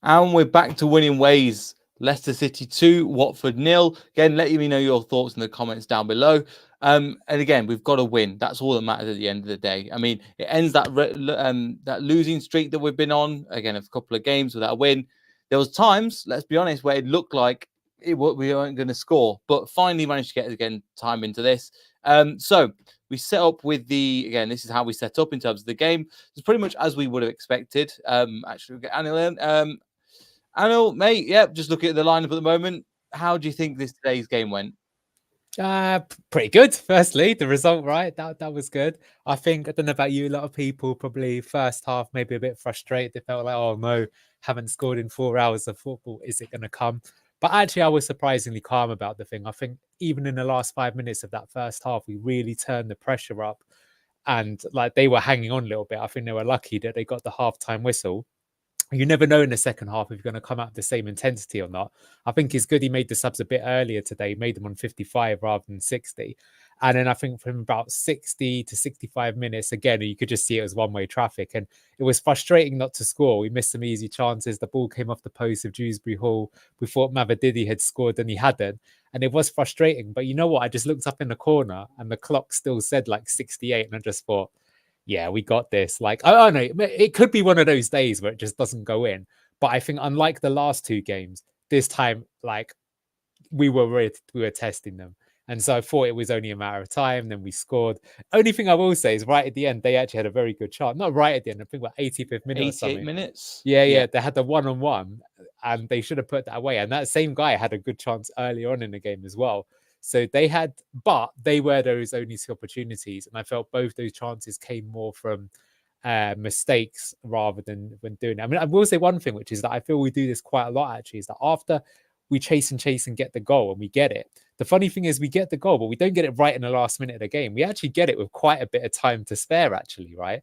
And we're back to winning ways. Leicester City 2, Watford 0. Again, let me know your thoughts in the comments down below. And again, we've got to win. That's all that matters at the end of the day. I mean, it ends that that losing streak that we've been on. Again, a couple of games without a win. There was times, let's be honest, where it looked like we weren't going to score, but finally managed to get again time into this. So we set up with again, this is how we set up in terms of the game. It's pretty much as we would have expected. Actually, Anil, mate, yep, just looking at the lineup at the moment. How do you think today's game went? Pretty good. Firstly, the result, right? That was good. I think, I don't know about you, a lot of people probably first half maybe a bit frustrated. They felt like, oh no, haven't scored in 4 hours of football. Is it going to come? But actually, I was surprisingly calm about the thing. I think even in the last 5 minutes of that first half, we really turned the pressure up, and like they were hanging on a little bit. I think they were lucky that they got the halftime whistle. You never know in the second half if you're going to come out with the same intensity or not. I think it's good he made the subs a bit earlier today. He made them on 55 rather than 60. And then I think from about 60 to 65 minutes, again, you could just see it as one-way traffic. And it was frustrating not to score. We missed some easy chances. The ball came off the post of Dewsbury Hall. We thought Mavididi had scored and he hadn't. And it was frustrating. But you know what? I just looked up in the corner and the clock still said like 68. And I just thought, yeah, we got this. Like, I don't know, it could be one of those days where it just doesn't go in. But I think unlike the last 2 games, this time, like, we were testing them. And so I thought it was only a matter of time. Then we scored. Only thing I will say is right at the end, they actually had a very good chance. Not right at the end, I think about 85th minute or 88 something. minutes? Yeah. They had the 1-on-1 and they should have put that away. And that same guy had a good chance early on in the game as well. So but they were those only 2 opportunities. And I felt both those chances came more from mistakes rather than when doing it. I mean, I will say one thing, which is that I feel we do this quite a lot actually, is that after we chase and get the goal and we get it. The funny thing is we get the goal, but we don't get it right in the last minute of the game. We actually get it with quite a bit of time to spare, actually, right?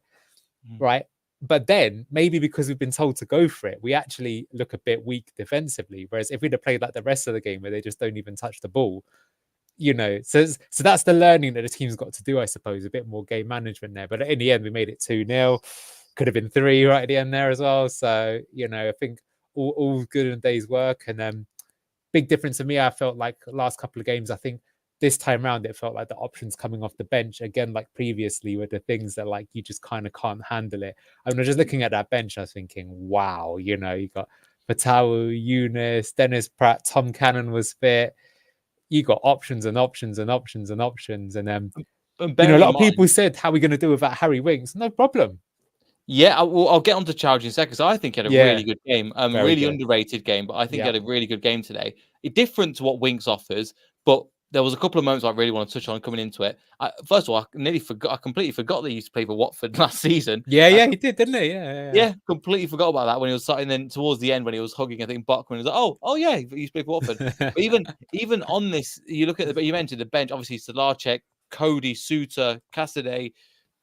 Right. But then maybe because we've been told to go for it, we actually look a bit weak defensively. Whereas if we'd have played like the rest of the game where they just don't even touch the ball, so that's the learning that the team's got to do, I suppose, a bit more game management there. But in the end, we made it 2-0. Could have been 3 right at the end there as well. So, I think all good in a day's work. And big difference for me, I felt like last couple of games, I think this time around, it felt like the options coming off the bench, again, like previously, were the things that like you just kind of can't handle it. I mean, just looking at that bench, I was thinking, wow, you got Fatawu, Yunus, Dennis Pratt, Tom Cannon was fit. You got options and options and options and options. And a lot of people said, how are we going to do without Harry Winks? No problem. Yeah, I'll get on to Choudhury in a second, because I think he had a really good game. Really good. Underrated game, but I think he had a really good game today. It's different to what Winks offers, but there was a couple of moments I really want to touch on coming into it. First of all, I completely forgot that he used to play for Watford last season. Yeah, he did, didn't he? Yeah, completely forgot about that when he was starting. Then towards the end, when he was hugging, I think Bachman was like, "Oh yeah, he used to play for Watford." But even on this, you look at you mentioned the bench. Obviously, Salarchek, Cody, Suter, Cassidy,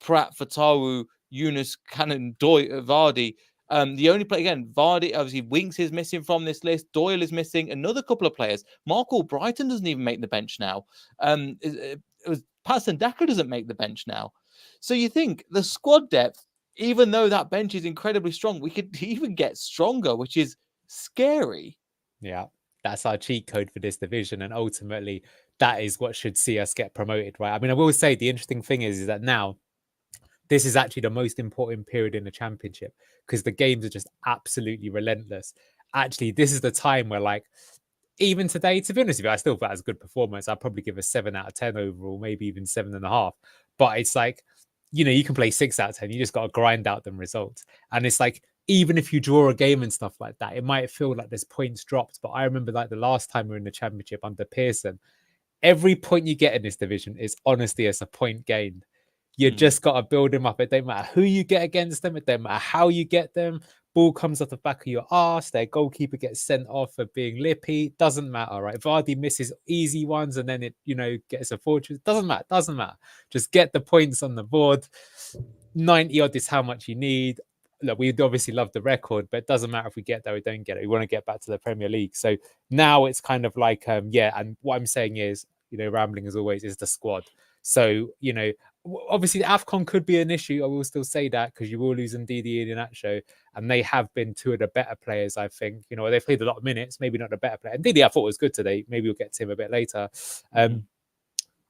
Pratt, Fatawu, Yunus, Cannon, Vardy. The only player, again, Vardy, obviously Winks is missing from this list. Doyle is missing. Another couple of players. Mark Albrighton doesn't even make the bench now. It was Patson Daka doesn't make the bench now. So you think the squad depth, even though that bench is incredibly strong, we could even get stronger, which is scary. Yeah, that's our cheat code for this division. And ultimately, that is what should see us get promoted, right? I mean, I will say the interesting thing is that now this is actually the most important period in the championship because the games are just absolutely relentless. Actually, this is the time where, like, even today, to be honest with you, I still thought it was a good performance. I'd probably give a 7 out of 10 overall, maybe even 7.5. But it's like, you can play 6 out of 10. You just got to grind out them results. And it's like, even if you draw a game and stuff like that, it might feel like there's points dropped. But I remember like the last time we were in the championship under Pearson, every point you get in this division is honestly as a point gained. You just got to build them up. It don't matter who you get against them. It don't matter how you get them. Ball comes off the back of your arse. Their goalkeeper gets sent off for being lippy. Doesn't matter, right? Vardy misses easy ones and then it, gets a fortress. Doesn't matter. Just get the points on the board. 90 odd is how much you need. Look, we'd obviously love the record, but it doesn't matter if we get there or don't get it. We want to get back to the Premier League. So now it's kind of like, and what I'm saying is, rambling as always, is the squad. So, obviously the AFCON could be an issue. I will still say that because you will lose Ndidi and Iheanacho, and they have been two of the better players. I think they've played a lot of minutes, maybe not the better player. Ndidi I thought was good today. Maybe we'll get to him a bit later.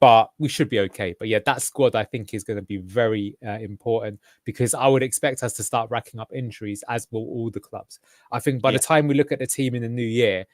But we should be okay. But yeah, that squad I think is going to be very important because I would expect us to start racking up injuries, as will all the clubs. I think by the time we look at the team in the new year,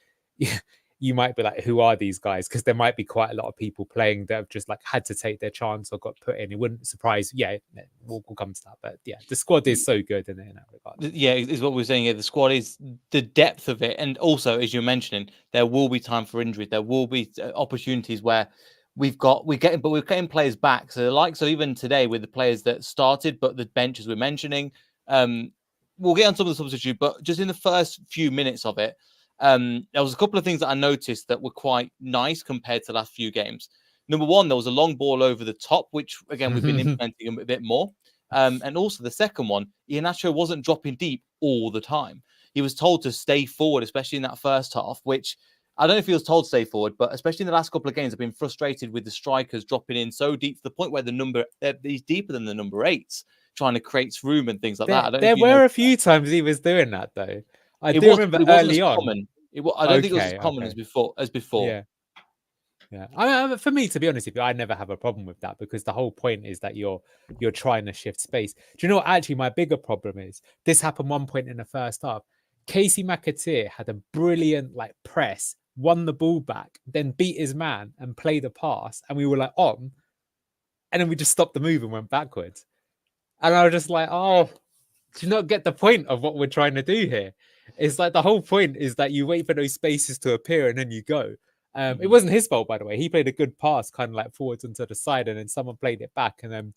you might be like, who are these guys? Because there might be quite a lot of people playing that have just like had to take their chance or got put in. It wouldn't surprise. Yeah, we'll come to that. But yeah, the squad is so good in that regard. Yeah, is what we're saying here. The squad is the depth of it, and also as you're mentioning, there will be time for injury. There will be opportunities where we're getting players back. So even today with the players that started, but the bench as we're mentioning, we'll get on some of the substitute. But just in the first few minutes of it, there was a couple of things that I noticed that were quite nice compared to the last few games. Number one, there was a long ball over the top, which again we've been implementing a bit more. And also the second one, Iheanacho wasn't dropping deep all the time. He was told to stay forward, especially in that first half, which I don't know if he was told to stay forward, but especially in the last couple of games, I've been frustrated with the strikers dropping in so deep to the point where he's deeper than the number 8s, trying to create room and things like that. There were a few times he was doing that though. I do remember early on. Common. I don't think it was as common as before. Yeah. For me, to be honest with you, I never have a problem with that because the whole point is that you're trying to shift space. Do you know what? Actually, my bigger problem is this happened one point in the first half. Casey McAteer had a brilliant press, won the ball back, then beat his man and played a pass, and we were on, and then we just stopped the move and went backwards. And I was just like, oh, do you not get the point of what we're trying to do here? It's like the whole point is that you wait for those spaces to appear and then you go. It wasn't his fault, by the way. He played a good pass kind of forwards and to the side, and then someone played it back. And then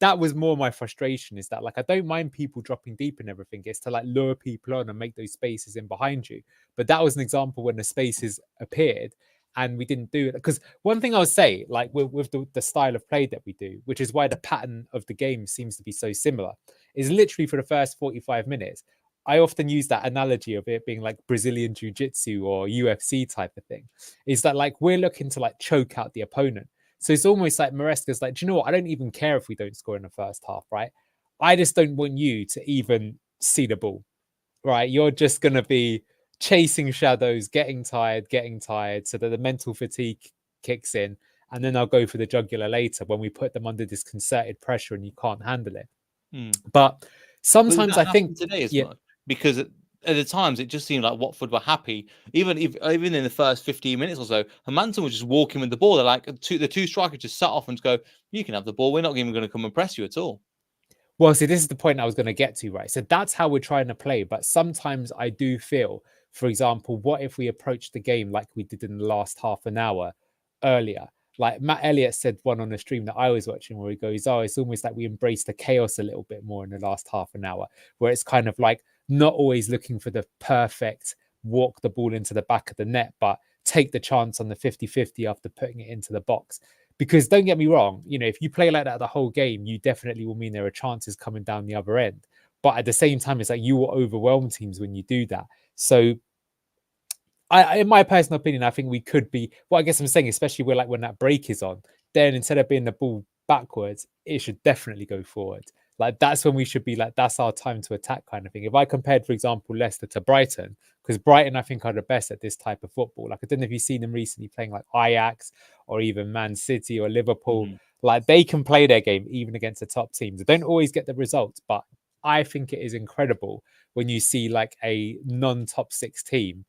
that was more my frustration, is that I don't mind people dropping deep and everything. It's to lure people on and make those spaces in behind you. But that was an example when the spaces appeared and we didn't do it. Because one thing I'll say, with the style of play that we do, which is why the pattern of the game seems to be so similar, is literally for the first 45 minutes. I often use that analogy of it being like Brazilian jiu-jitsu or UFC type of thing. Is that we're looking to choke out the opponent. So it's almost like Maresca's do you know what? I don't even care if we don't score in the first half, right? I just don't want you to even see the ball, right? You're just going to be chasing shadows, getting tired, so that the mental fatigue kicks in. And then I'll go for the jugular later when we put them under this concerted pressure and you can't handle it. But sometimes I think today as much, because at the times it just seemed like Watford were happy, even in the first 15 minutes or so. Hermansen was just walking with the ball. They're the two strikers just sat off and just go, "You can have the ball. We're not even going to come and press you at all." Well, see, this is the point I was going to get to, right? So that's how we're trying to play. But sometimes I do feel, for example, what if we approach the game like we did in the last half an hour earlier? Like Matt Elliott said one on the stream that I was watching where he goes, oh, it's almost like we embrace the chaos a little bit more in the last half an hour, where it's kind of not always looking for the perfect walk the ball into the back of the net, but take the chance on the 50-50 after putting it into the box. Because don't get me wrong, if you play like that the whole game, you definitely will mean there are chances coming down the other end. But at the same time, it's you will overwhelm teams when you do that. So in my personal opinion, I think we could be, I guess I'm saying, especially when that break is on, then instead of being the ball backwards, it should definitely go forward. That's when we should be that's our time to attack kind of thing. If I compared, for example, Leicester to Brighton, because Brighton, I think, are the best at this type of football. I don't know if you've seen them recently playing Ajax or even Man City or Liverpool. They can play their game even against the top teams. They don't always get the results, but I think it is incredible when you see a non-top 6 team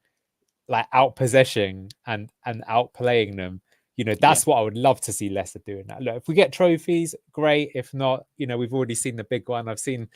out possessing and outplaying them. That's what I would love to see Leicester doing. That. Look, if we get trophies, great. If not, we've already seen the big one. I've seen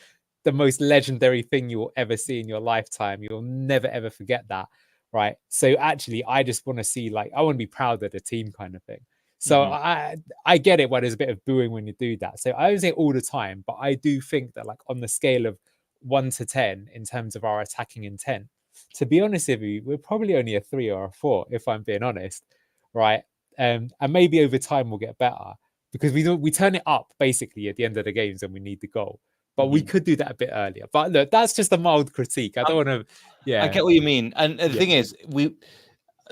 the most legendary thing you will ever see in your lifetime. You'll never ever forget that, right? So actually, I just want to see I want to be proud of the team kind of thing. So I get it why there's a bit of booing when you do that. So I don't say it all the time, but I do think that on the scale of 1 to 10 in terms of our attacking intent, to be honest with you, we're probably only a 3 or a 4, if I'm being honest, right? And maybe over time we'll get better because we turn it up basically at the end of the games when we need the goal. But we could do that a bit earlier. But look, that's just a mild critique. I don't want to. Yeah, I get what you mean. And the thing is,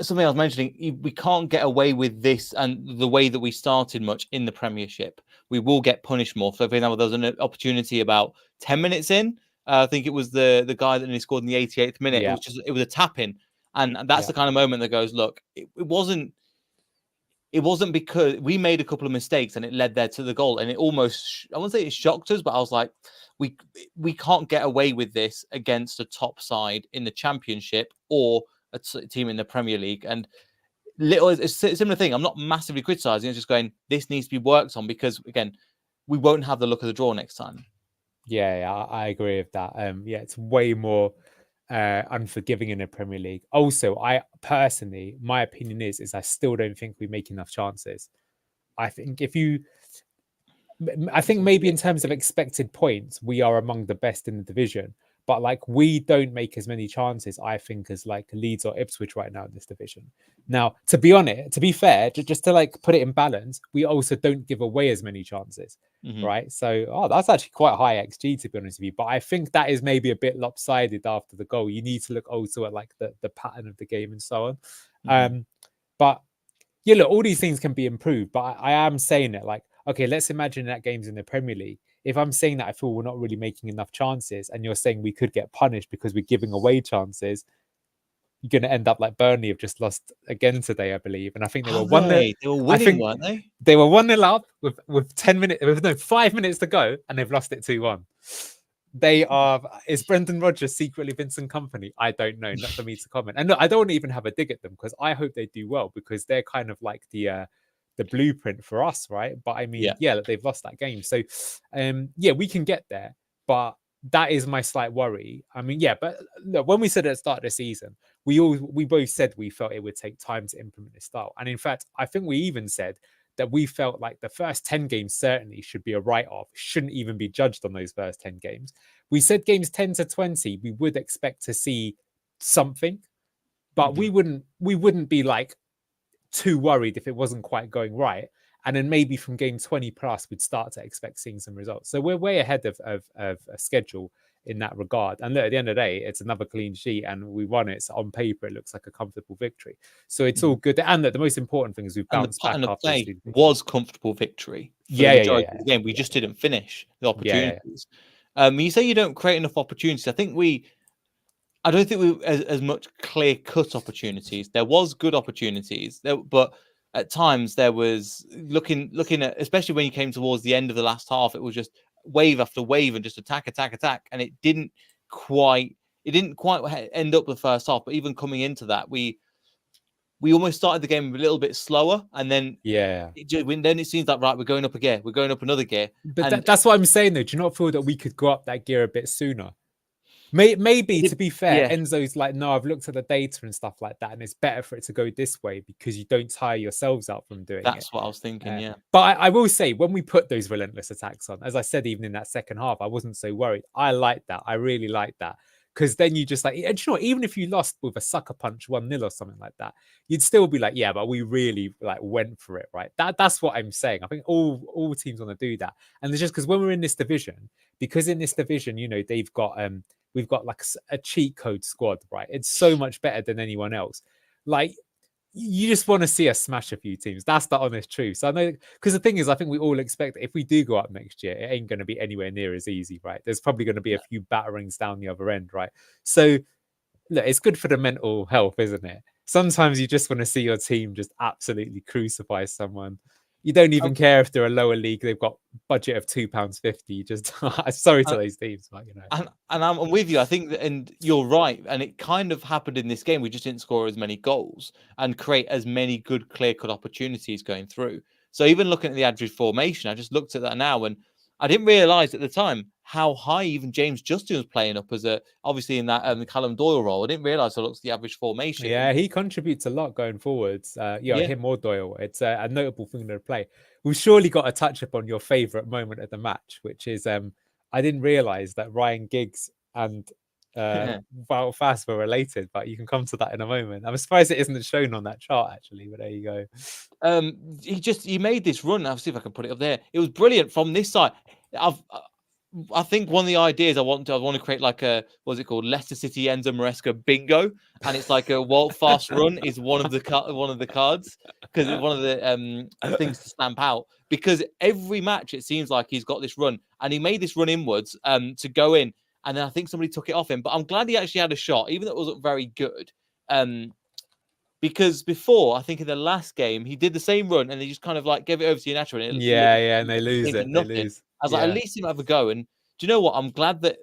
something I was mentioning, we can't get away with this and the way that we started much in the Premiership. we will get punished more. So, for example, there was an opportunity about 10 minutes in. I think it was the guy that only scored in the 88th minute. Yeah. It was a tap in, and that's the kind of moment that goes, look, it wasn't because we made a couple of mistakes and it led there to the goal, and it almost, I won't say it shocked us, but I was like, we can't get away with this against a top side in the Championship or a team in the Premier League. And it's a similar thing. I'm not massively criticizing. It's just going, this needs to be worked on, because again, we won't have the luck of the draw next time. Yeah, I agree with that. Yeah, it's way more unforgiving in the Premier League. Also, I personally, my opinion is I still don't think we make enough chances. I think maybe in terms of expected points, we are among the best in the division. But like, we don't make as many chances, I think, as like Leeds or Ipswich right now in this division. Now, to be fair, just to like put it in balance, we also don't give away as many chances, right? So, that's actually quite high XG, to be honest with you. But I think that is maybe a bit lopsided after the goal. You need to look also at like the pattern of the game and so on. But yeah, look, all these things can be improved. But I am saying it like, okay, let's imagine that game's in the Premier League. If I'm saying that I feel we're not really making enough chances, and you're saying we could get punished because we're giving away chances, you're going to end up like Burnley have just lost again today, I believe. And I think they were They were winning, weren't they? They were 1-0 up with 5 minutes to go, and they've lost it 2-1. They are. Is Brendan Rodgers secretly Vincent Kompany? I don't know. Not for me to comment. And look, I don't want to even have a dig at them, because I hope they do well, because they're kind of like the blueprint for us, right? But I mean, yeah, they've lost that game. So, yeah, we can get there, but that is my slight worry. I mean, yeah, but look, when we said at the start of the season, we both said we felt it would take time to implement this style. And in fact, I think we even said that we felt like the first 10 games certainly should be a write-off, shouldn't even be judged on those first 10 games. We said games 10 to 20, we would expect to see something, but we wouldn't be like too worried if it wasn't quite going right. And then maybe from game 20 plus, we'd start to expect seeing some results. So we're way ahead of a schedule in that regard. And look, at the end of the day, it's another clean sheet and we won it. So on paper, it looks like a comfortable victory. So it's all good. And look, the most important thing is we've bounced back after play was comfortable victory. The game. We just didn't finish the opportunities. You say you don't create enough opportunities. I don't think we as much clear-cut opportunities. There was good opportunities, but at times there was looking at, especially when you came towards the end of the last half, it was just wave after wave and just attack, and it didn't quite end up the first half. But even coming into that, we almost started the game a little bit slower, and then then it seems like, right, we're going up a gear, we're going up another gear. But that's what I'm saying, though. Do you not feel that we could go up that gear a bit sooner? Maybe, to be fair, Enzo's like, no, I've looked at the data and stuff like that, and it's better for it to go this way because you don't tire yourselves out from doing it. That's what I was thinking, But I will say, when we put those relentless attacks on, as I said, even in that second half, I wasn't so worried. I like that. I really like that. Because then you just like, and you know, even if you lost with a sucker punch 1-0 or something like that, you'd still be like, yeah, but we really like went for it, right? That's what I'm saying. I think all teams want to do that. And it's just because when we're in this division, you know, they've got we've got like a cheat code squad, right? It's so much better than anyone else. Like, you just want to see us smash a few teams. That's the honest truth. So I know, because the thing is, I think we all expect that if we do go up next year, it ain't going to be anywhere near as easy, right? There's probably going to be a few batterings down the other end, right? So look, it's good for the mental health, isn't it? Sometimes you just want to see your team just absolutely crucify someone. You don't even care if they're a lower league. They've got budget of £2.50. Just sorry to those teams, but you know. And I'm with you. I think that, and you're right. And it kind of happened in this game. We just didn't score as many goals and create as many good clear-cut opportunities going through. So even looking at the average formation, I just looked at that now, and I didn't realise at the time how high even James Justin was playing up as obviously in that the Callum Doyle role. I didn't realise I looked at the average formation. Yeah, he contributes a lot going forwards. Him or Doyle. It's a notable thing to play. We've surely got to touch upon your favourite moment of the match, which is I didn't realise that Ryan Giggs and Wout Faes were related, but you can come to that in a moment. I'm surprised it isn't shown on that chart actually, but there you go. He made this run. I'll see if I can put it up there. It was brilliant from this side. I think one of the ideas I want to create like a, what's it called, Leicester City Enzo Maresca bingo, and it's like a Wout Faes run is one of the cards, because it's one of the things to stamp out, because every match it seems like he's got this run, and he made this run inwards to go in, and then I think somebody took it off him, but I'm glad he actually had a shot, even though it wasn't very good. Because before, I think in the last game, he did the same run and he just kind of like gave it over to United and it Yeah, yeah, and they lose came to it. They nothing. lose. I was like, at least he might have a go. And do you know what? I'm glad that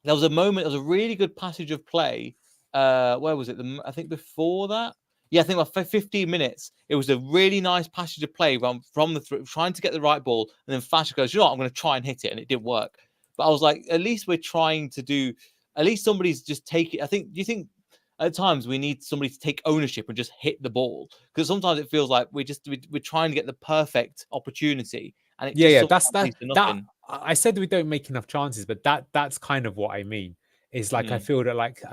there was a moment, there was a really good passage of play. Where was it? I think before that. Yeah, I think about 15 minutes. It was a really nice passage of play from the trying to get the right ball, and then Fasher goes, you know what, I'm going to try and hit it, and it didn't work. But I was like, at least we're trying to do. At least somebody's just taking. I think. Do you think at times we need somebody to take ownership and just hit the ball? Because sometimes it feels like we're trying to get the perfect opportunity, and it just That's sometimes leads to that. nothing. I said we don't make enough chances, but that's kind of what I mean. Is like I feel that like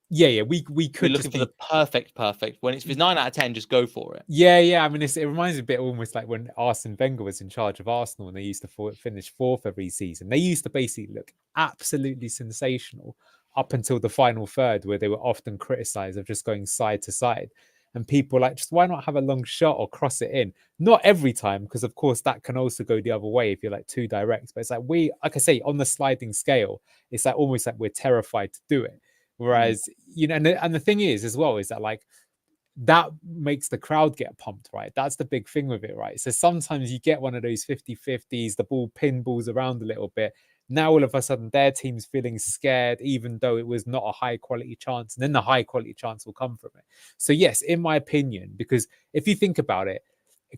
we You're could looking just for the be perfect. When it's 9 out of 10, just go for it. yeah. I mean, it reminds me a bit almost like when Arsene Wenger was in charge of Arsenal and they used to finish fourth every season. They used to basically look absolutely sensational up until the final third, where they were often criticised of just going side to side. And people like, just why not have a long shot or cross it in? Not every time, because of course that can also go the other way if you're like too direct. But it's like like I say, on the sliding scale, it's like almost like we're terrified to do it. Whereas, and the thing is as well, is that like that makes the crowd get pumped, right? That's the big thing with it, right? So sometimes you get one of those 50-50s, the ball pinballs around a little bit. Now all of a sudden their team's feeling scared, even though it was not a high quality chance. And then the high quality chance will come from it. So yes, in my opinion, because if you think about it,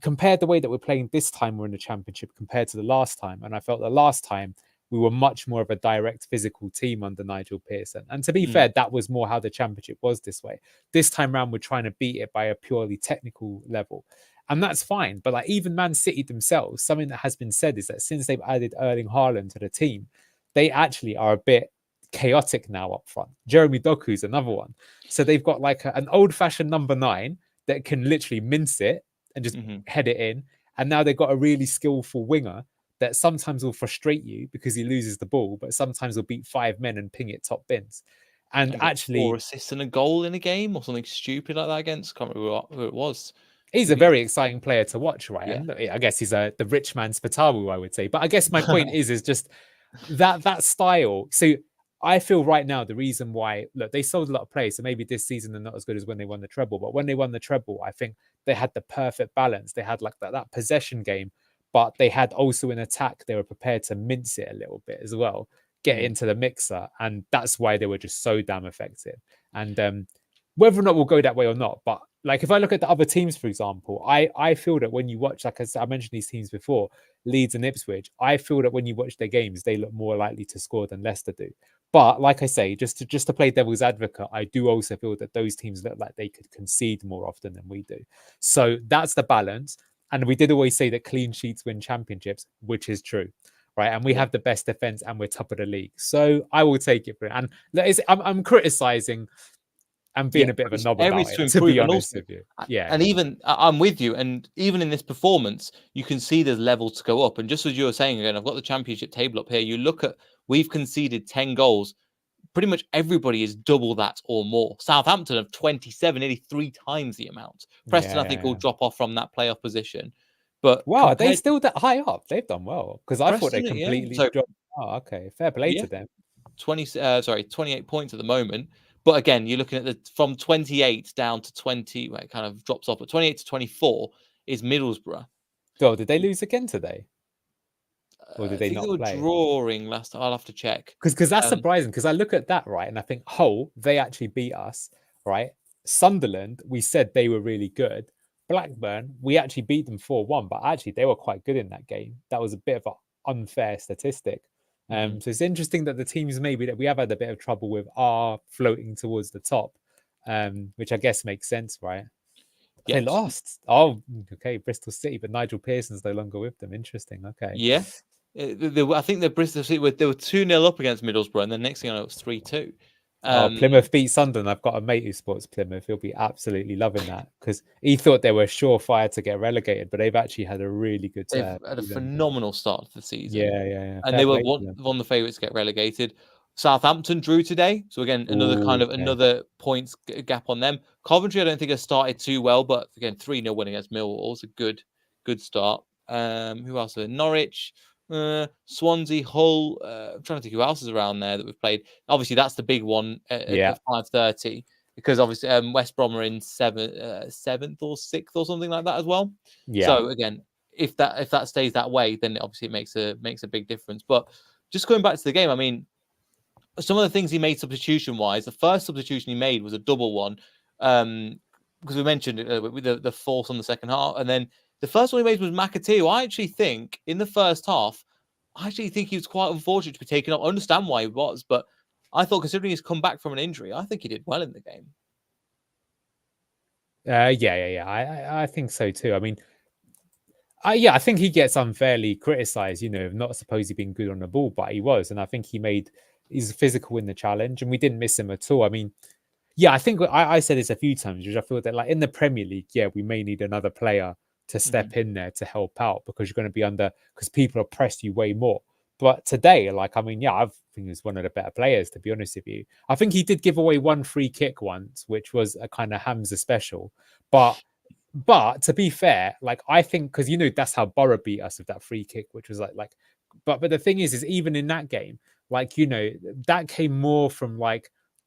compared the way that we're playing this time we're in the championship compared to the last time, and I felt the last time we were much more of a direct physical team under Nigel Pearson. And to be fair, that was more how the championship was this way. This time around, we're trying to beat it by a purely technical level. And that's fine. But like even Man City themselves, something that has been said is that since they've added Erling Haaland to the team, they actually are a bit chaotic now up front. Jeremy Doku's another one. So they've got like an old-fashioned number 9 that can literally mince it and just head it in. And now they've got a really skillful winger that sometimes will frustrate you because he loses the ball, but sometimes will beat 5 men and ping it top bins. And actually, 4 assists and a goal in a game or something stupid like that against. Can't remember who it was. He's a very exciting player to watch, right? Yeah. And I guess he's the rich man's Spatawu, I would say. But I guess my point is just that style. So I feel right now the reason why, look, they sold a lot of players, so maybe this season they're not as good as when they won the treble. But when they won the treble, I think they had the perfect balance. They had like that possession game, but they had also an attack. They were prepared to mince it a little bit as well, get into the mixer, and that's why they were just so damn effective. And whether or not we'll go that way or not, but like if I look at the other teams, for example, I feel that when you watch, like I mentioned these teams before, Leeds and Ipswich, I feel that when you watch their games, they look more likely to score than Leicester do. But like I say, just to play devil's advocate, I do also feel that those teams look like they could concede more often than we do. So that's the balance. And we did always say that clean sheets win championships, which is true, right? And we have the best defense and we're top of the league. So I will take it for it. And I'm criticizing and being a bit of a knob about it, to be honest with you. Yeah. And even I'm with you. And even in this performance, you can see there's levels to go up. And just as you were saying again, I've got the championship table up here. You look at, we've conceded 10 goals. Pretty much everybody is double that or more. Southampton have 27, nearly 3 times the amount. Preston, I think, will drop off from that playoff position. But wow, are they still that high up? They've done well because I thought they Preston, completely dropped. Oh, okay, fair play to them. 28 points at the moment. But again, you're looking at from 28 down to 20, where it kind of drops off. But 28 to 24 is Middlesbrough. Oh, did they lose again today? Or did they not were play? Drawing last time. I'll have to check. Because that's surprising. Because I look at that, right, and I think, Hull, they actually beat us, right? Sunderland, we said they were really good. Blackburn, we actually beat them 4-1, but actually they were quite good in that game. That was a bit of an unfair statistic. So it's interesting that the teams maybe that we have had a bit of trouble with are floating towards the top, which I guess makes sense, right? Yes. They lost. Oh, okay, Bristol City, but Nigel Pearson's no longer with them. Interesting. Okay. Yeah. I think the Bristol City they were 2-0 up against Middlesbrough, and the next thing I know it was 3-2. Plymouth beat Sunderland. I've got a mate who supports Plymouth. He'll be absolutely loving that because he thought they were surefire to get relegated, but they've actually had a really good They've had a season. phenomenal start to the season. Yeah. And Fair they were play to one them. of the favourites to get relegated. Southampton drew today, so again Ooh, okay. another points gap on them. Coventry, I don't think has started too well, but again 3-0 winning against Millwall is a good start. Who else? Norwich, Swansea, Hull. I'm trying to think who else is around there that we've played. Obviously, that's the big one Yeah. at 5:30 because obviously West Brom are in seventh or sixth or something like that as well. Yeah. So again, if that stays that way, then obviously it makes a big difference. But just going back to the game, I mean, some of the things he made substitution wise, the first substitution he made was a double one, because we mentioned it with the force on the second half, and then the first one he made was McAtee. I actually think in the first half, he was quite unfortunate to be taken off. I understand why he was, but I thought considering he's come back from an injury, I think he did well in the game. Yeah. I think so too. I mean, I think he gets unfairly criticised, not supposed to being good on the ball, but he was. And I think he's physical in the challenge and we didn't miss him at all. I mean, yeah, I think I said this a few times, which I feel that like in the Premier League, yeah, we may need another player to step in there to help out because you're going to be because people oppress you way more. But today, I think he was one of the better players, to be honest with you. I think he did give away one free kick once, which was a kind of Hamza special. But to be fair, I think because that's how Borough beat us with that free kick, which was but the thing is even in that game, that came more from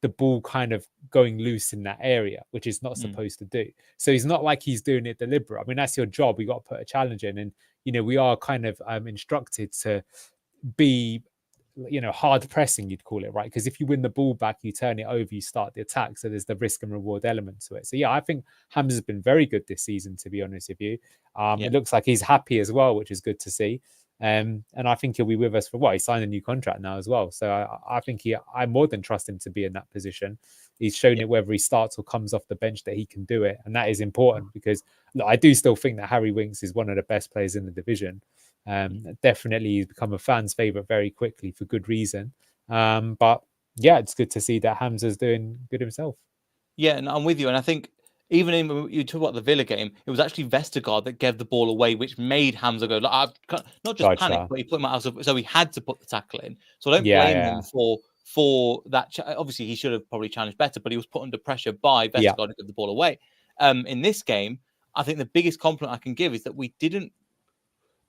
the ball kind of going loose in that area, which is not supposed to do. So he's not like he's doing it deliberate. I mean, that's your job. We got to put a challenge in, and we are kind of instructed to be hard pressing, you'd call it, right? Because if you win the ball back, you turn it over, you start the attack. So there's the risk and reward element to it. So yeah, I think Hamza's been very good this season, to be honest with you. It looks like he's happy as well, which is good to see. And I think he'll be with us for he signed a new contract now as well. So I think I more than trust him to be in that position. He's shown it whether he starts or comes off the bench that he can do it. And that is important because I do still think that Harry Winks is one of the best players in the division. Definitely he's become a fan's favorite very quickly for good reason. But yeah, it's good to see that Hamza's doing good himself. Yeah, and I'm with you. And I think even when you talk about the Villa game, it was actually Vestergaard that gave the ball away, which made Hamza go. Not just panic, but he put him out. So he had to put the tackle in. So I don't blame him for that. Obviously, he should have probably challenged better, but he was put under pressure by Vestergaard to give the ball away. In this game, I think the biggest compliment I can give is that we didn't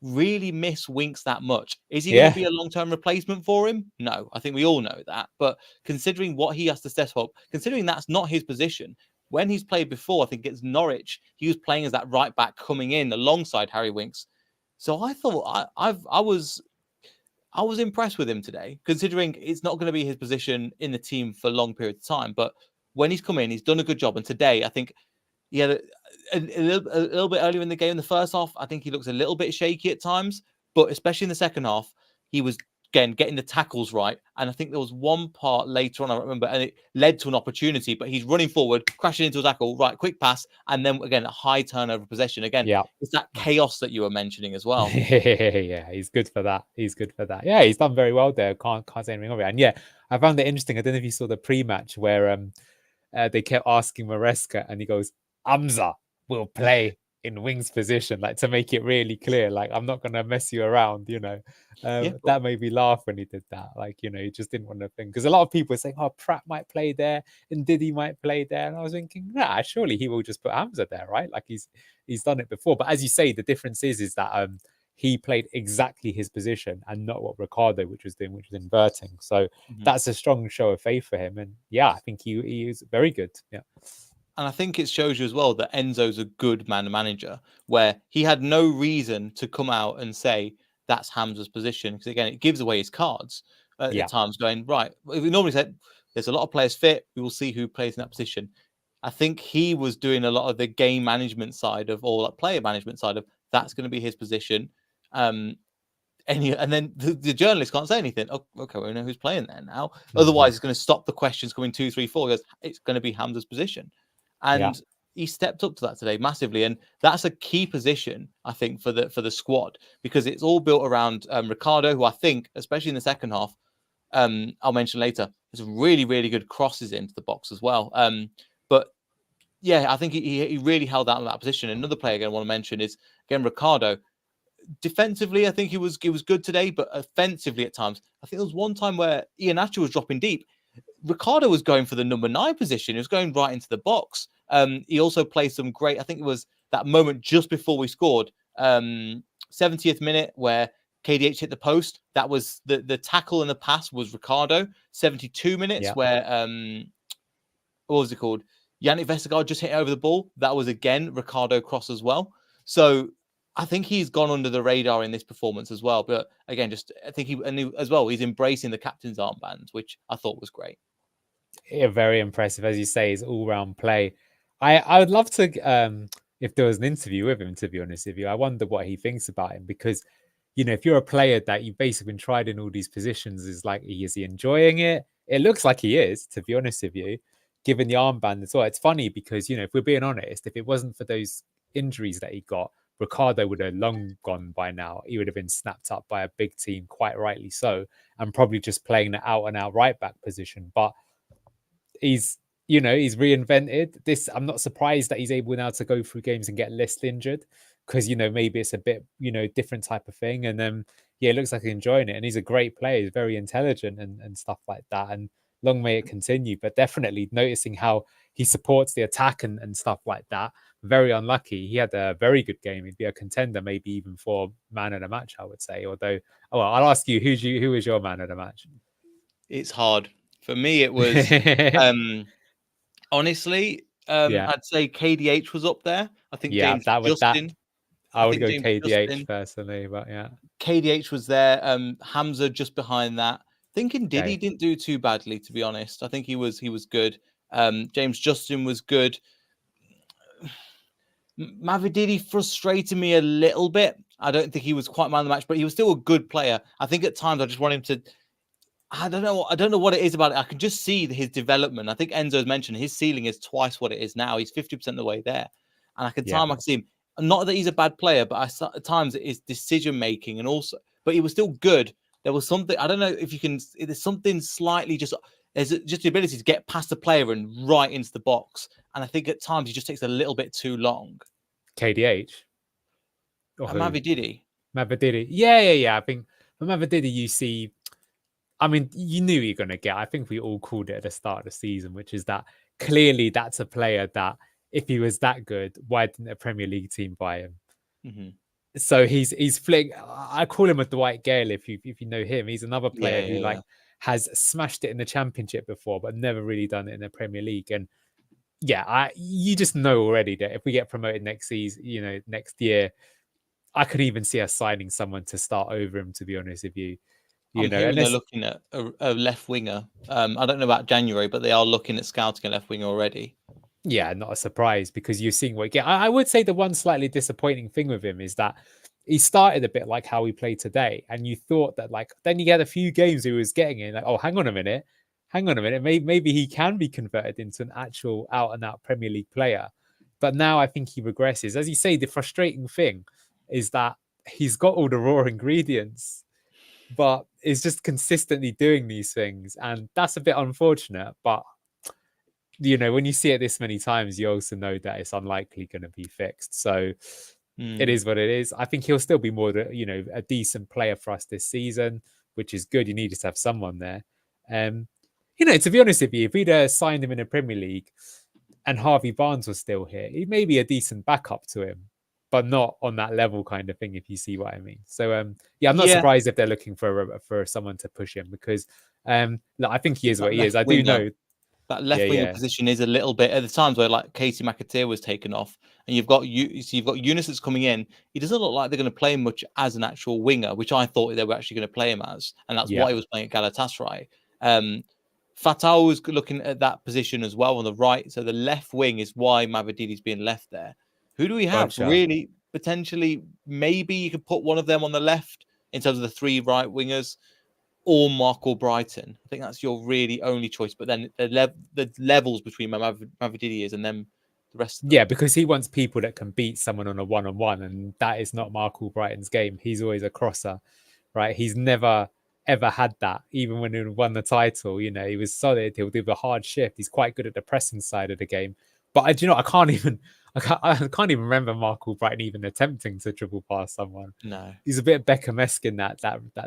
really miss Winks that much. Is he going to be a long-term replacement for him? No, I think we all know that. But considering what he has to step up, considering that's not his position, when he's played before, I think it's Norwich, he was playing as that right back coming in alongside Harry Winks. So I thought I was impressed with him today, considering it's not going to be his position in the team for a long period of time. But when he's come in, he's done a good job. And today, I think he had a little bit earlier in the game, in the first half, I think he looks a little bit shaky at times, but especially in the second half, he was again getting the tackles right. And I think there was one part later on, I remember, and it led to an opportunity, but he's running forward, crashing into a tackle, right, quick pass, and then again a high turnover possession. Again, it's that chaos that you were mentioning as well. Yeah, he's good for that. Yeah, he's done very well there. Can't say anything of it. And yeah, I found it interesting. I don't know if you saw the pre-match where they kept asking Maresca, and he goes, Hamza will play in Wings position, to make it really clear, I'm not going to mess you around, that made me laugh when he did that. He just didn't want to think, because a lot of people are saying, oh, Pratt might play there and Diddy might play there. And I was thinking, nah, surely he will just put Hamza there, right? He's done it before. But as you say, the difference is that he played exactly his position and not what Ricardo, which was inverting. So that's a strong show of faith for him. And yeah, I think he is very good. Yeah. And I think it shows you as well that Enzo's a good manager, where he had no reason to come out and say that's Hamza's position. Because again, it gives away his cards at times, going, right, we normally said there's a lot of players fit, we will see who plays in that position. I think he was doing a lot of the game management side of, or that player management side of, that's going to be his position. And then the journalist can't say anything. Oh, okay, we know who's playing there now. Otherwise, it's going to stop the questions coming 2, 3, 4. He goes, it's going to be Hamza's position. And he stepped up to that today massively. And that's a key position, I think, for the squad, because it's all built around Ricardo, who I think, especially in the second half, I'll mention later. There's really, really good crosses into the box as well. But yeah, I think he really held out in that position. Another player again I want to mention is again Ricardo. Defensively, I think he was good today, but offensively at times, I think there was one time where Iheanacho was dropping deep. Ricardo was going for the number 9 position. He was going right into the box. He also played some great. I think it was that moment just before we scored, 70th minute, where KDH hit the post. That was the tackle and the pass was Ricardo. 72 minutes where what was it called? Yannick Vestergaard just hit over the ball. That was again Ricardo cross as well. So I think he's gone under the radar in this performance as well. But again, I think as well, he's embracing the captain's armband, which I thought was great. Yeah, very impressive, as you say, his all-round play. I would love to, if there was an interview with him, to be honest with you. I wonder what he thinks about him, because, if you're a player that you've basically been tried in all these positions, is he enjoying it? It looks like he is, to be honest with you, given the armband as well. It's funny because, if we're being honest, if it wasn't for those injuries that he got, Ricardo would have long gone by now. He would have been snapped up by a big team, quite rightly so, and probably just playing the out-and-out right-back position. But he's reinvented this. I'm not surprised that he's able now to go through games and get less injured, because maybe it's a bit different type of thing. And then it looks like he's enjoying it, and he's a great player. He's very intelligent and stuff like that, and long may it continue. But definitely noticing how he supports the attack and stuff like that. Very unlucky. He had a very good game. He'd be a contender, maybe even for man of the match, I would say. Although, I'll ask you, who was your man of the match? It's hard for me. It was honestly, I'd say KDH was up there. I think James Justin. I would go KDH personally, but yeah, KDH was there. Hamza just behind that. Thinking Diddy didn't do too badly, to be honest. I think he was good. James Justin was good. Mavididi frustrated me a little bit. I don't think he was quite man of the match, but he was still a good player. I think at times I just want him to. I don't know what it is about it. I can just see his development. I think Enzo's mentioned his ceiling is twice what it is now. He's 50% of the way there, and I can see him. Not that he's a bad player, but at times it is decision making, and also, but he was still good. There was something, I don't know if you can. There's something slightly there's just the ability to get past the player and right into the box. And I think at times he just takes a little bit too long. KDH? Mavididi. Yeah. I think for Mavididi, you see, I mean, you knew you're going to get, I think we all called it at the start of the season, which is that clearly that's a player that if he was that good, why didn't a Premier League team buy him? Mm-hmm. So he's flick. I call him a Dwight Gale if you know him. He's another player who has smashed it in the Championship before, but never really done it in the Premier League. And you just know already that if we get promoted next season, next year, I could even see us signing someone to start over him. To be honest with you, they're looking at a left winger. I don't know about January, but they are looking at scouting a left winger already. Yeah, not a surprise, because you're seeing what you get. I would say the one slightly disappointing thing with him is that he started a bit like how he played today, and you thought that then he had a few games he was getting in. Hang on a minute, maybe he can be converted into an actual out and out Premier League player. But now I think he regresses. As you say, the frustrating thing is that he's got all the raw ingredients, but is just consistently doing these things, and that's a bit unfortunate. But when you see it this many times, you also know that it's unlikely going to be fixed. So it is what it is. I think he'll still be more, a decent player for us this season, which is good. You needed to have someone there. To be honest with you, if we'd signed him in the Premier League and Harvey Barnes was still here, he may be a decent backup to him, but not on that level kind of thing, if you see what I mean. So, I'm not surprised if they're looking for someone to push him, because I think he is what he is. I do know. That left winger position is a little bit at the times where Casey McAteer was taken off, and you've got Yunus that's coming in. He doesn't look like they're going to play him much as an actual winger, which I thought they were actually going to play him as, and that's why he was playing at Galatasaray. Fatal was looking at that position as well on the right, so the left wing is why Mavididi's being left there. Who do we have? Gotcha. Really, potentially, maybe you could put one of them on the left in terms of the 3 right wingers, or Marco Brighton. I think that's your really only choice. But then the levels between Mavididi is and then the rest of them. Yeah, because he wants people that can beat someone on a one-on-one, and that is not Marco Brighton's game. He's always a crosser, right? He's never ever had that. Even when he won the title, you know, he was solid. He'll do the hard shift. He's quite good at the pressing side of the game. But I do you know, I can't even remember Mark Albrighton even attempting to dribble past someone. No. He's a bit Beckham-esque in that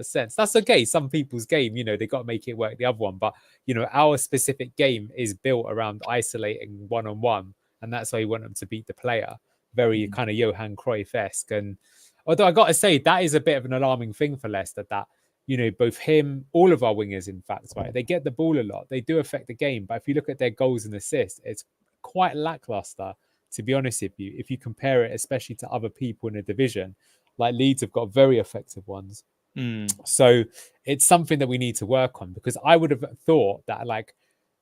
sense. That's okay. Some people's game, you know, they got to make it work the other one. But, you know, our specific game is built around isolating one-on-one. And that's why you want them to beat the player. Very kind of Johan Cruyff-esque. And although I got to say, that is a bit of an alarming thing for Leicester, that, you know, both him, all of our wingers, in fact, right, they get the ball a lot. They do affect the game. But if you look at their goals and assists, it's quite lackluster, to be honest with you. If you compare it, especially to other people in the division, like Leeds have got very effective ones. So it's something that we need to work on, because I would have thought that, like,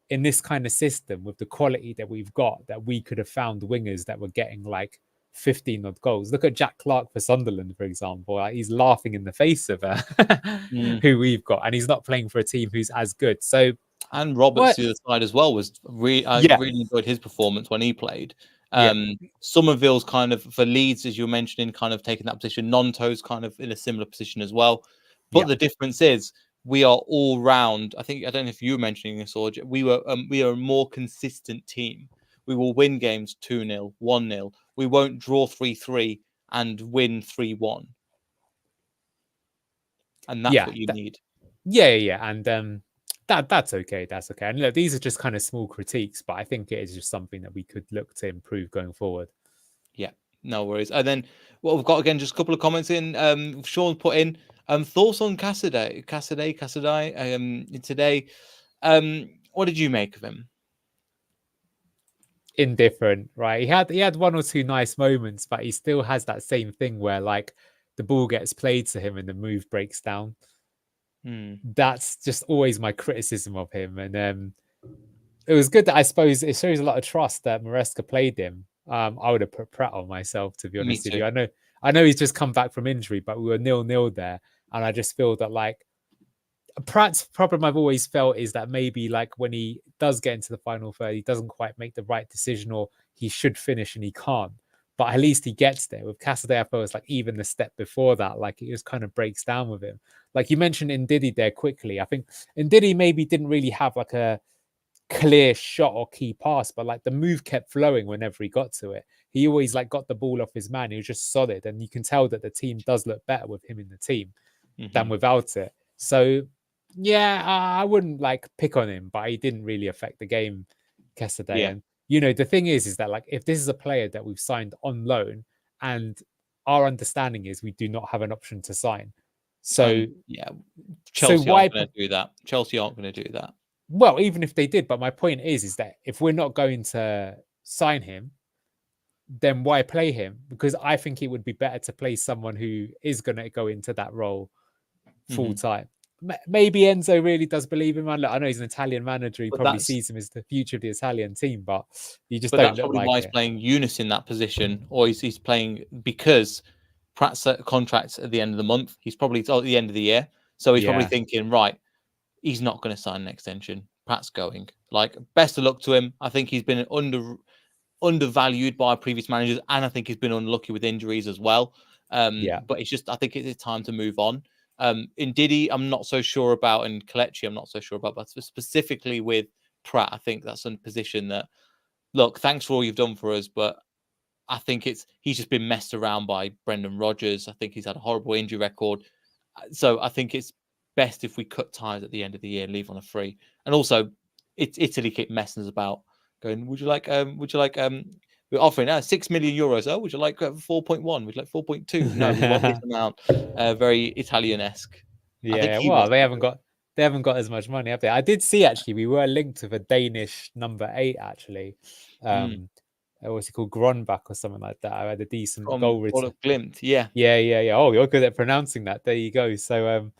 in this kind of system with the quality that we've got, that we could have found wingers that were getting like 15 odd goals. Look at Jack Clark for Sunderland, for example. Like, he's laughing in the face of who we've got, and he's not playing for a team who's as good. So, and Roberts the other side as well was I really enjoyed his performance when he played. Somerville's kind of, for Leeds, as you were mentioning, kind of taking that position. Nonto's kind of in a similar position as well. But the difference is we are all round. I don't know if you were mentioning this, or we are a more consistent team. We will win games 2-0, 1-0. We won't draw 3-3 and win 3-1. And that's what you need. And that's okay. That's okay. And look, these are just kind of small critiques, but I think it is just something that we could look to improve going forward. Yeah, no worries. And then what we've got, again, just a couple of comments in. Sean put in thoughts on Cassidy today. What did you make of him? Indifferent, right? He had one or two nice moments, but he still has that same thing where, like, the ball gets played to him and the move breaks down. That's just always my criticism of him. And it was good that, I suppose, it shows a lot of trust that Maresca played him. I would have put Pratt on myself, to be honest with you. I know he's just come back from injury, but we were 0-0 there, and I just feel that, like, Pratt's problem, I've always felt, is that maybe, like, when he does get into the final third, he doesn't quite make the right decision, or he should finish and he can't. But at least he gets there. With Cassidy, I felt it's like even the step before that, like, it just kind of breaks down with him. Like you mentioned Ndidi there quickly. I think Ndidi maybe didn't really have like a clear shot or key pass, but like the move kept flowing whenever he got to it. He always like got the ball off his man. He was just solid. And you can tell that the team does look better with him in the team than without it. So yeah, I wouldn't like pick on him, but he didn't really affect the game yesterday. Yeah. And you know, the thing is that, like, if this is a player that we've signed on loan, and our understanding is we do not have an option to sign. So Chelsea aren't going to do that. Chelsea aren't going to do that. Well, even if they did, but my point is that if we're not going to sign him, then why play him? Because I think it would be better to play someone who is going to go into that role full time. Maybe Enzo really does believe him. Look, I know he's an Italian manager. He probably sees him as the future of the Italian team, but you just don't look like it. Why he's playing Eunice in that position, or he's playing because Pratt's contract's at the end of the month. He's probably at the end of the year. So he's probably thinking, right, he's not going to sign an extension. Pratt's going. Like, best of luck to him. I think he's been undervalued by previous managers, and I think he's been unlucky with injuries as well. But it's just, I think it's time to move on. Ndidi, I'm not so sure about, and Kelechi, I'm not so sure about, but specifically with Pratt, I think that's a position that, look, thanks for all you've done for us, but I think he's just been messed around by Brendan Rodgers. I think he's had a horrible injury record. So I think it's best if we cut ties at the end of the year and leave on a free. And also, Italy keep messing us about, going, would you like we're offering €6 million. Oh, would you like 4.1? Would you like 4.2? No, we want this amount. Very Italian-esque. Yeah, well, they haven't got as much money, have they? I did see, actually, we were linked with a Danish number 8, actually. What's he called? Gronbach or something like that. I had a decent goal return. Glimt, yeah. Yeah. Oh, you're good at pronouncing that. There you go. So,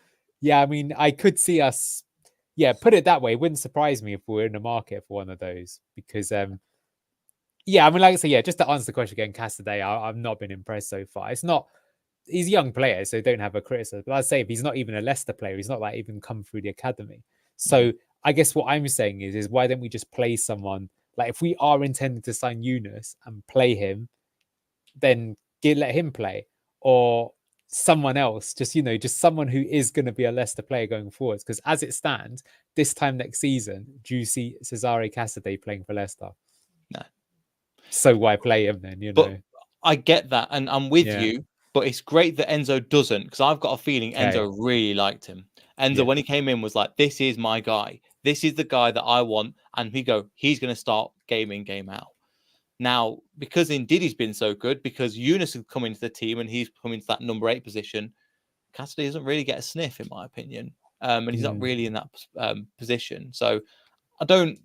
yeah, I mean, I could see us, put it that way. It wouldn't surprise me if we're in the market for one of those, because, yeah, I mean, like I say, just to answer the question again, Cassidy, I've not been impressed so far. He's a young player, so don't have a criticism. But I'd say if he's not even a Leicester player, he's not like even come through the academy. So I guess what I'm saying is why don't we just play someone, like, if we are intending to sign Eunice and play him, then let him play, or someone else, just just someone who is going to be a Leicester player going forwards. Because as it stands, this time next season, do you see Cesare Casadei playing for Leicester? No. So why play him then? But I get that, and I'm with Yeah. you. But it's great that Enzo doesn't, because I've got a feeling Okay. Enzo really liked him. Enzo, Yeah. when he came in, was like, "This is my guy. This is the guy that I want." And he's going to start game in, game out. Now, because Ndidi's been so good, because Yunus has come into the team and he's come into that number 8 position, Cassidy doesn't really get a sniff, in my opinion. And he's not really in that position. So I'm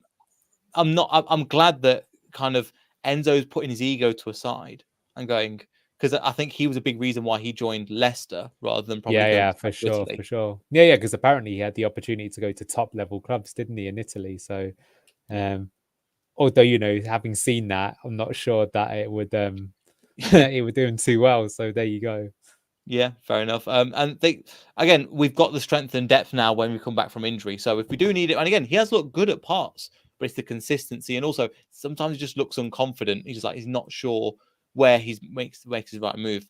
glad that kind of Enzo's putting his ego to a side and going, because I think he was a big reason why he joined Leicester rather than probably going for to sure, Italy. for sure. Yeah, because apparently he had the opportunity to go to top level clubs, didn't he, in Italy? So, although having seen that, I'm not sure that it would it would do him too well. So there you go. Yeah, fair enough. And again, we've got the strength and depth now when we come back from injury. So if we do need it, and again, he has looked good at parts, but it's the consistency, and also sometimes he just looks unconfident. He's not sure where he makes his right move.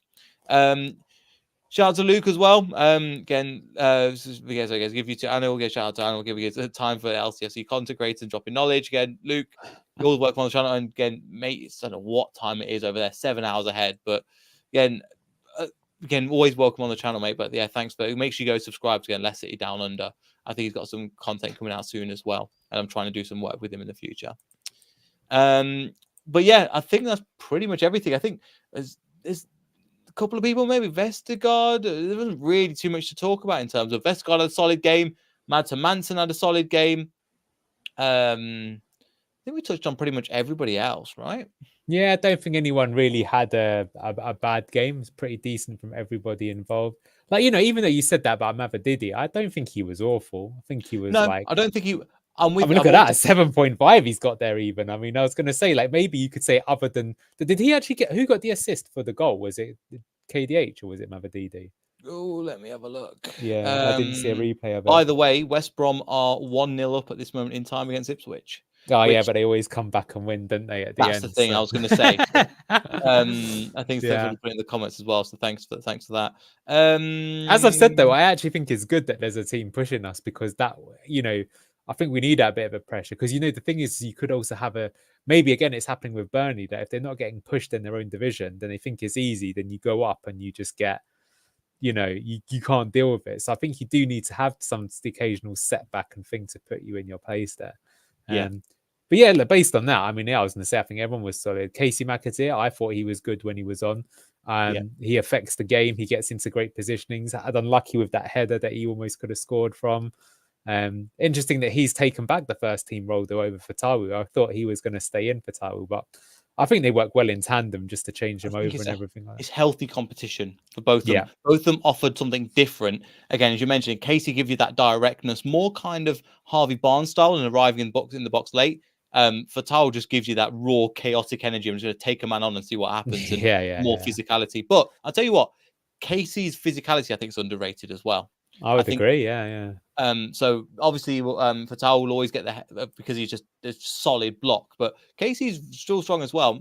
Shout out to Luke as well. Again, I guess give you to Anna. We'll get shout out to Anna. We'll give you time for LCFC content creators and dropping knowledge. Again, Luke, you always work on the channel, and again, mate, I don't know what time it is over there, 7 hours ahead, but again, always welcome on the channel, mate. But yeah, thanks. But make sure you go subscribe to Leicester City Down Under. I think he's got some content coming out soon as well, and I'm trying to do some work with him in the future. But yeah, I think that's pretty much everything. I think there's a couple of people, maybe Vestergaard. There wasn't really too much to talk about in terms of Vestergaard had a solid game. Madsen Manson had a solid game. I think we touched on pretty much everybody else, right? Yeah, I don't think anyone really had a bad game. It's pretty decent from everybody involved. Like, even though you said that about Mavididi, I don't think he was awful. I think he was I don't think he. look at that, 7.5 he's got there even. I mean, I was going to say, like, maybe you could say other than... Did he actually who got the assist for the goal? Was it KDH or was it Mavididi? Oh, let me have a look. Yeah, I didn't see a replay of it. By the way, West Brom are 1-0 up at this moment in time against Ipswich. Oh, yeah, but they always come back and win, don't they, at the end? That's the thing I was going to say. I think Stephanie put in the comments as well, so thanks for that. As I've said, though, I actually think it's good that there's a team pushing us, because that, I think we need that bit of a pressure, because, the thing is, you could also have maybe, again, it's happening with Burnley, that if they're not getting pushed in their own division, then they think it's easy, then you go up and you just get, you can't deal with it. So I think you do need to have some occasional setback and thing to put you in your place there. Yeah. But yeah, based on that, I mean, I was going to say, I think everyone was solid. Casey McAteer, I thought he was good when he was on. He affects the game. He gets into great positionings. I had unlucky with that header that he almost could have scored from. Interesting that he's taken back the first team role, though, over for Tawu. I thought he was going to stay in for Tawu, but I think they work well in tandem just to change them over and everything like that. It's healthy competition for both of them. Both of them offered something different. Again, as you mentioned, Casey gives you that directness, more kind of Harvey Barnes style and arriving in the box late. Fatal just gives you that raw, chaotic energy. I'm just going to take a man on and see what happens. And more physicality. But I'll tell you what, Casey's physicality, I think, is underrated as well. I would agree. Yeah. So obviously, Fatal will always get because he's just a solid block. But Casey's still strong as well.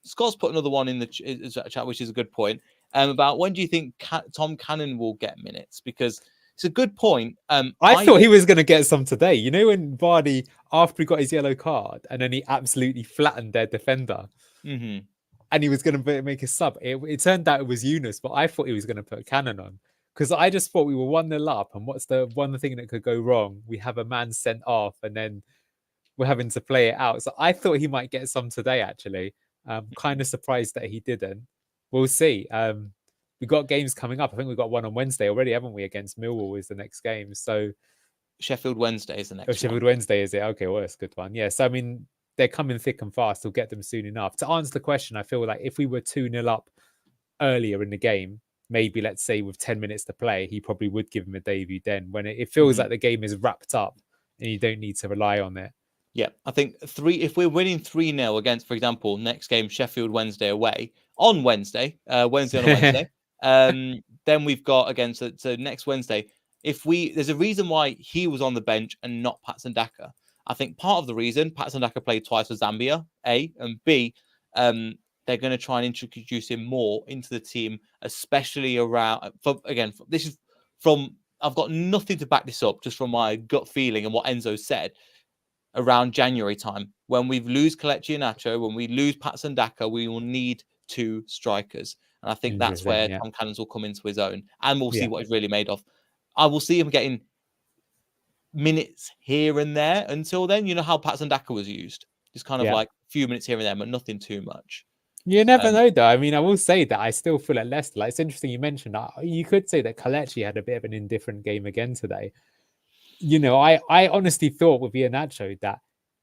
Scott's put another one in the chat, which is a good point. About when do you think Tom Cannon will get minutes? Because it's a good point. I thought he was going to get some today. When Vardy, after he got his yellow card, and then he absolutely flattened their defender, and he was going to make a sub. It turned out it was Yunus, but I thought he was going to put Cannon on, because I just thought we were 1-0 up, and what's the one thing that could go wrong? We have a man sent off, and then we're having to play it out. So I thought he might get some today, actually. Kind of surprised that he didn't. We'll see. We've got games coming up. I think we've got one on Wednesday already, haven't we? Against Millwall is the next game. So Sheffield Wednesday is the next one. Sheffield Wednesday, is it? Okay, well, that's a good one. Yeah, so I mean, they're coming thick and fast. We'll get them soon enough. To answer the question, I feel like if we were 2-0 up earlier in the game, maybe let's say with 10 minutes to play, he probably would give him a debut then, when it feels like the game is wrapped up and you don't need to rely on it. Yeah, I think if we're winning 3-0 against, for example, next game, Sheffield Wednesday away, on Wednesday, then we've got against, so next Wednesday, there's a reason why he was on the bench and not Patson Daka. I think part of the reason Patson Daka played twice for Zambia, A, and B, they they're going to try and introduce him more into the team, especially around. This is from. I've got nothing to back this up, just from my gut feeling and what Enzo said. Around January time, when we lose Kelechi Iheanacho, when we lose Patson Daka, we will need 2 strikers. And I think that's where Tom Cannons will come into his own. And we'll see what he's really made of. I will see him getting minutes here and there until then. You know how Patson Daka was used? Just kind of like a few minutes here and there, but nothing too much. You never know, though. I mean, I will say that I still feel at Leicester. Like, it's interesting you mentioned that. You could say that Kelechi had a bit of an indifferent game again today. You know, I honestly thought with Iheanacho that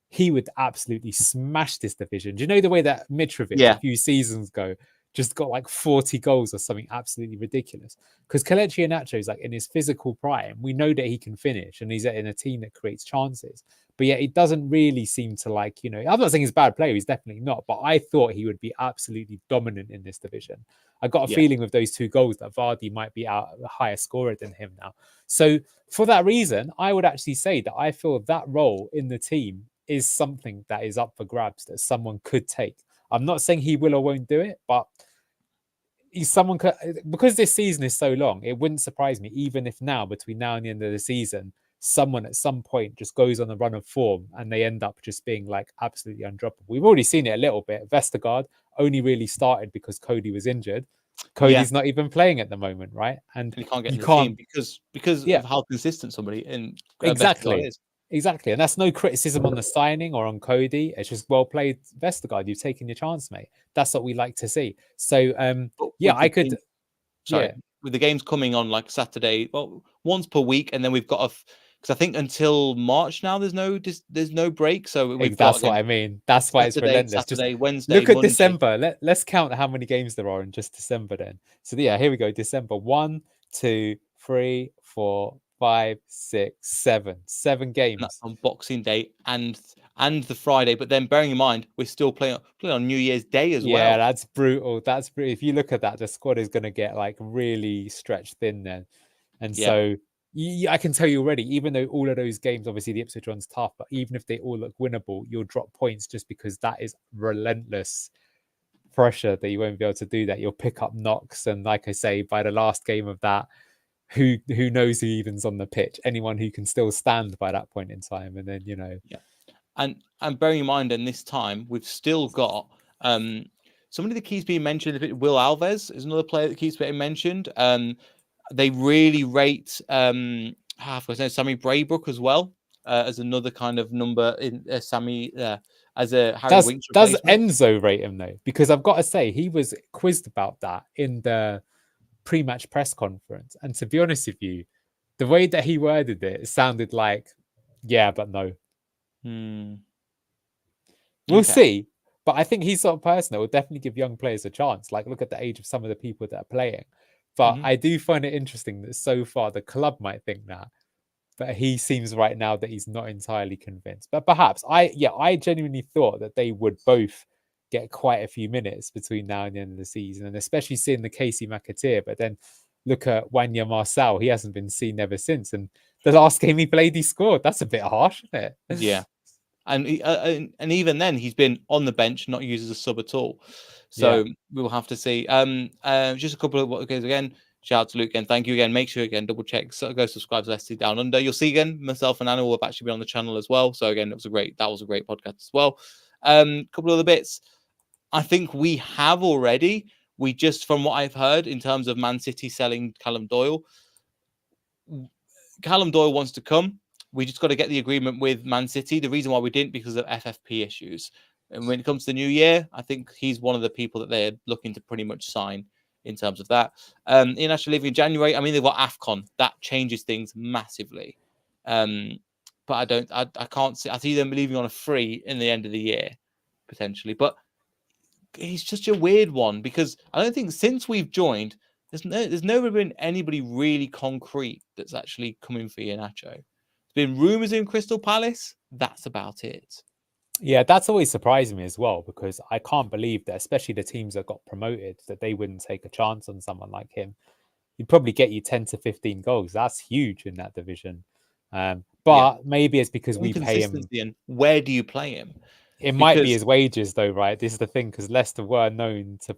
he would absolutely smash this division. Do you know the way that Mitrovic a few seasons ago just got like 40 goals or something absolutely ridiculous? Because Kelechi Iheanacho is like in his physical prime. We know that he can finish and he's in a team that creates chances. But yet it doesn't really seem to like, you know, I'm not saying he's a bad player. He's definitely not. But I thought he would be absolutely dominant in this division. I got a feeling with those 2 goals that Vardy might be out a higher scorer than him now. So for that reason, I would actually say that I feel that role in the team is something that is up for grabs that someone could take. I'm not saying he will or won't do it, but someone could, because this season is so long, it wouldn't surprise me, even if now, between now and the end of the season, someone at some point just goes on a run of form and they end up just being like absolutely undroppable. We've already seen it a little bit. Vestergaard only really started because Cody was injured. Cody's not even playing at the moment, right? And he can't get in the team because of how consistent somebody in exactly is. Exactly. And that's no criticism on the signing or on Cody. It's just well played, Vestergaard. You've taken your chance, mate. That's what we like to see. So I could with the games coming on like Saturday, well, once per week, and then we've got because I think until March now there's no break. So that's what I mean. That's why Saturday, it's relentless. Saturday, just Wednesday, look at Monday. December. Let's count how many games there are in just December then. So here we go. December 1, 2, 3, 4, 5, 6, 7 games. And that's on Boxing Day and the Friday. But then bearing in mind, we're still playing on New Year's Day as well. Yeah, that's brutal. That's brutal. If you look at that, the squad is going to get like really stretched thin then. And so I can tell you already, even though all of those games, obviously the Ipswich one's tough, but even if they all look winnable, you'll drop points just because that is relentless pressure that you won't be able to do that. You'll pick up knocks. And like I say, by the last game of that, who knows who even's on the pitch? Anyone who can still stand by that point in time. And then, you know. Yeah. And bearing in mind, in this time, we've still got somebody that keeps being mentioned. Will Alves is another player that keeps being mentioned. They really rate Sammy Braybrook as well as another kind of number in Sammy as a Harry Winks replacement. Does Enzo rate him though? Because I've got to say he was quizzed about that in the pre-match press conference, and to be honest with you, the way that he worded it sounded like, yeah, but no. We'll see. But I think he's sort of person that will definitely give young players a chance. Like, look at the age of some of the people that are playing. But I do find it interesting that so far the club might think that, but he seems right now that he's not entirely convinced. But perhaps I genuinely thought that they would both get quite a few minutes between now and the end of the season, and especially seeing the Casey McAteer. But then look at Wanya Marcel; he hasn't been seen ever since. And the last game he played, he scored. That's a bit harsh, isn't it? Yeah. And even then, he's been on the bench, not used as a sub at all. So we'll have to see. Just a couple of what goes again. Shout out to Luke again. Thank you again. Make sure again, double check. So go subscribe to SC Down Under. You'll see again, myself and Anna will have actually been on the channel as well. So again, that was a great podcast as well. Couple of other bits. I think we have already. We just, from what I've heard in terms of Man City selling Callum Doyle wants to come. We just got to get the agreement with Man City. The reason why we didn't, because of FFP issues. And when it comes to the new year, I think he's one of the people that they're looking to pretty much sign in terms of that. International leaving in January. I mean, they've got AFCON. That changes things massively. But I can't see. I see them leaving on a free in the end of the year, potentially. But he's just a weird one because I don't think since we've joined, there's never been anybody really concrete that's actually coming for Iheanacho. There's been rumours in Crystal Palace. That's about it. Yeah, that's always surprising me as well, because I can't believe that, especially the teams that got promoted, that they wouldn't take a chance on someone like him. He'd probably get you 10 to 15 goals. That's huge in that division. But maybe it's because we pay him. And where do you play him? It might be because his wages, though, right? This is the thing, because Leicester were known to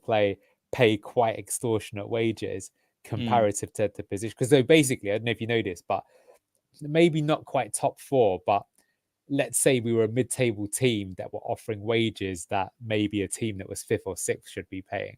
pay quite extortionate wages mm, comparative to the position. Because though basically, I don't know if you know this, but maybe not quite top four, but let's say we were a mid-table team that were offering wages that maybe a team that was fifth or sixth should be paying.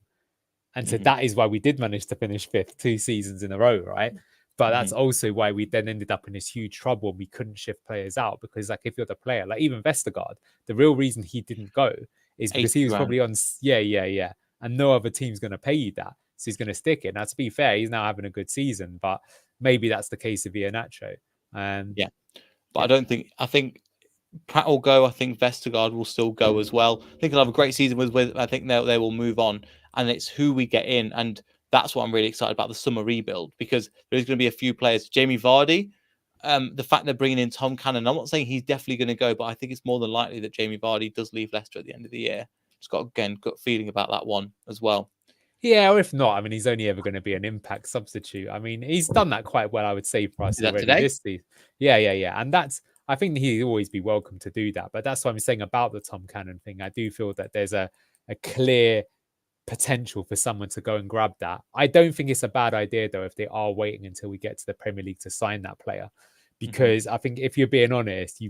And so mhm, that is why we did manage to finish fifth 2 seasons in a row, right? But that's mhm. also why we then ended up in this huge trouble and we couldn't shift players out, because like if you're the player, like even Vestergaard, the real reason he didn't go is because 80 he was grand. probably on yeah, and no other team's going to pay you that, so he's going to stick it. Now to be fair, he's now having a good season, but maybe that's the case of Iheanacho. Yeah, but Yeah. I think Pratt will go. I think Vestergaard will still go as well. I think he'll have a great season with I think they will move on, and it's who we get in, and that's what I'm really excited about the summer rebuild, because there's going to be a few players. Jamie Vardy, the fact they're bringing in Tom Cannon. I'm not saying he's definitely going to go, but I think it's more than likely that Jamie Vardy does leave Leicester at the end of the year. Just got again gut feeling about that one as well. Yeah, or if not, I mean, he's only ever going to be an impact substitute. I mean, he's done that quite well, I would say, for us Is that already today? this season. Yeah. And I think he'd always be welcome to do that. But that's what I'm saying about the Tom Cannon thing. I do feel that there's a clear potential for someone to go and grab that. I don't think it's a bad idea, though, if they are waiting until we get to the Premier League to sign that player. Hmm. Because I think if you're being honest,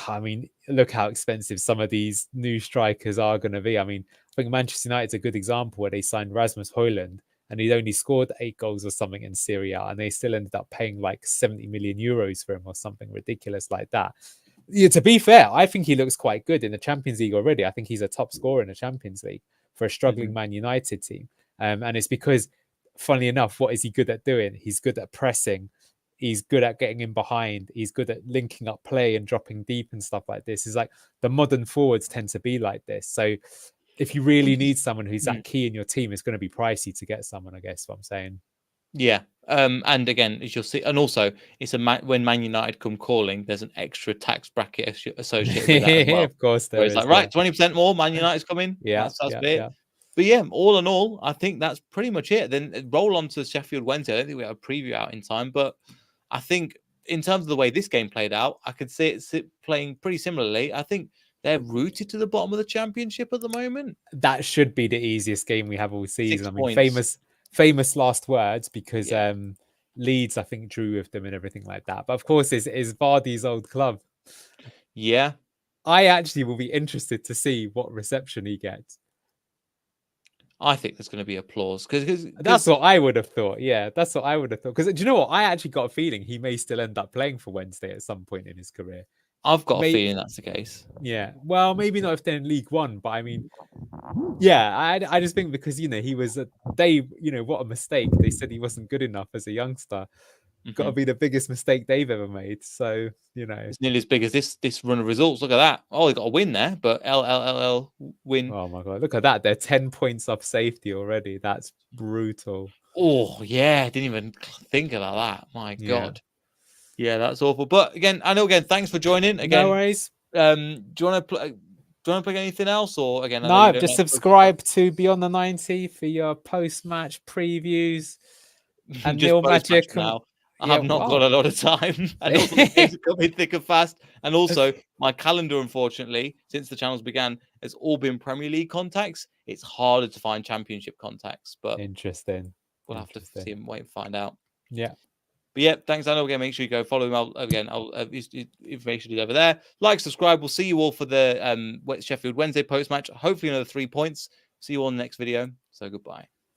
I mean, look how expensive some of these new strikers are going to be. I mean, I think Manchester United's a good example where they signed Rasmus Højlund and he'd only scored 8 goals or something in Serie A, and they still ended up paying like 70 million euros for him or something ridiculous like that. Yeah, to be fair, I think he looks quite good in the Champions League already. I think he's a top scorer in the Champions League for a Hmm. struggling Man United team. And it's because, funnily enough, what is he good at doing? He's good at pressing. He's good at getting in behind. He's good at linking up play and dropping deep and stuff like this. It's like the modern forwards tend to be like this. So if you really need someone who's that key in your team, it's going to be pricey to get someone, I guess what I'm saying. Yeah. And again, as you'll see, and also it's when Man United come calling, there's an extra tax bracket associated with that as well. Of course Where there it's is, like, yeah. right, 20% more, Man United's coming. Yeah, That's yeah, it. yeah. But yeah, all in all, I think that's pretty much it. Then roll on to Sheffield Wednesday. I don't think we have a preview out in time, but I think in terms of the way this game played out, I could see it playing pretty similarly. I think they're rooted to the bottom of the championship at the moment. That should be the easiest game we have all season. Six I mean, points. famous last words, because Yeah. Leeds, I think, drew with them and everything like that. But of course, is Vardy's old club. Yeah. I actually will be interested to see what reception he gets. I think there's going to be applause That's because what I would have thought. Yeah, that's what I would have thought. Because do you know what? I actually got a feeling he may still end up playing for Wednesday at some point in his career. I've got a May feeling that's the case. Yeah. Well, maybe not if they're in League One, but I mean, yeah, I just think because he was what a mistake. They said he wasn't good enough as a youngster. Got to Hmm. be the biggest mistake they've ever made. So. It's nearly as big as this run of results. Look at that. Oh, they got a win there, but LLLL win. Oh my god, look at that. They're 10 points off safety already. That's brutal. Oh yeah, didn't even think about that. My Yeah. God. Yeah, that's awful. But again, I know again, thanks for joining. No Again, worries. do you want to plug anything else? Or again, I know you No, don't just like football, but subscribe to Beyond the 90 for your post-match previews and just Neil post match Magic for and now. I yeah, have not got wow. a lot of time. And also the games are coming thick and fast. And also my calendar, unfortunately, since the channels began, has all been Premier League contacts. It's harder to find championship contacts, but Interesting. we'll have to see Interesting. and wait and find out. Yeah. But yeah, thanks. I know again. Make sure you go follow him. I'll information is over there. Like, subscribe. We'll see you all for the Sheffield Wednesday post match. Hopefully another 3 points. See you all in the next video. So goodbye.